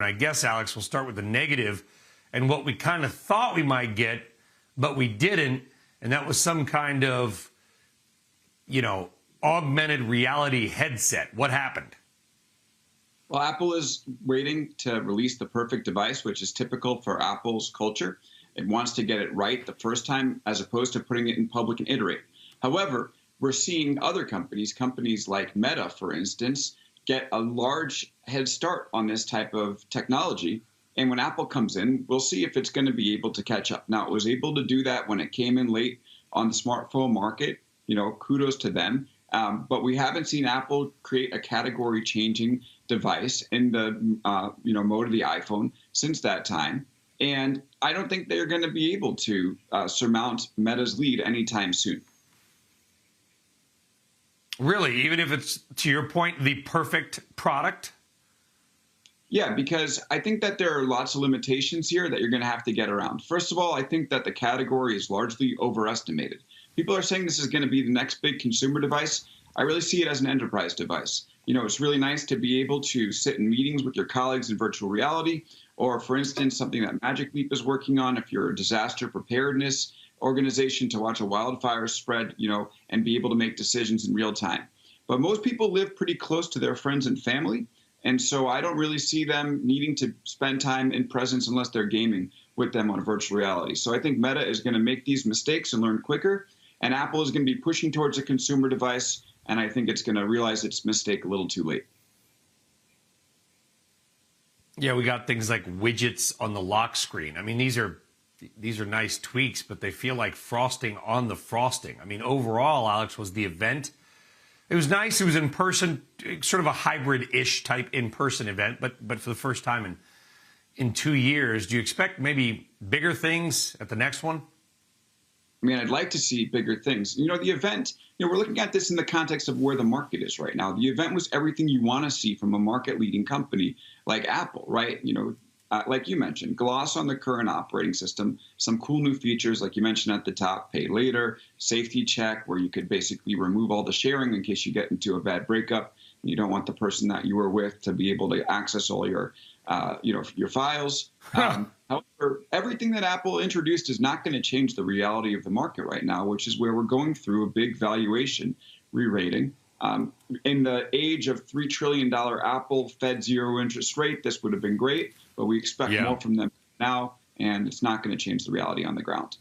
I guess, Alex, we'll start with the negative and what we kind of thought we might get, but we didn't. And that was some kind of, augmented reality headset. What happened? Well, Apple is waiting to release the perfect device, which is typical for Apple's culture. It wants to get it right the first time, as opposed to putting it in public and iterate. However, we're seeing other companies like Meta, for instance, get a large head start on this type of technology. And when Apple comes in, we'll see if it's going to be able to catch up. Now, it was able to do that when it came in late on the smartphone market. Kudos to them. But we haven't seen Apple create a category-changing device in the mode of the iPhone since that time. And I don't think they're going to be able to surmount Meta's lead anytime soon. Really? Even if it's, to your point, the perfect product? Yeah, because I think that there are lots of limitations here that you're going to have to get around. First of all, I think that the category is largely overestimated. People are saying this is going to be the next big consumer device. I really see it as an enterprise device. It's really nice to be able to sit in meetings with your colleagues in virtual reality, or, for instance, something that Magic Leap is working on if you're a disaster preparedness organization, to watch a wildfire spread, and be able to make decisions in real time. But most people live pretty close to their friends and family, and so I don't really see them needing to spend time in presence unless they're gaming with them on virtual reality. So I think Meta is going to make these mistakes and learn quicker, and Apple is going to be pushing towards a consumer device, and I think it's going to realize its mistake a little too late. Yeah, we got things like widgets on the lock screen. I mean, these are nice tweaks, but they feel like frosting on the frosting. I mean, overall, Alex, was the event. It was nice. It was in person, sort of a hybrid-ish type in-person event, but for the first time in 2 years. Do you expect maybe bigger things at the next one? I mean, I'd like to see bigger things. The event, we're looking at this in the context of where the market is right now. The event was everything you want to see from a market-leading company like Apple, right? Like you mentioned, gloss on the current operating system, some cool new features like you mentioned at the top, pay later, safety check, where you could basically remove all the sharing in case you get into a bad breakup. You don't want the person that you were with to be able to access all your files. However, everything that Apple introduced is not going to change the reality of the market right now, which is where we're going through a big valuation re-rating. In the age of $3 trillion Apple Fed zero interest rate, this would have been great, but we expect more from them now, and it's not going to change the reality on the ground.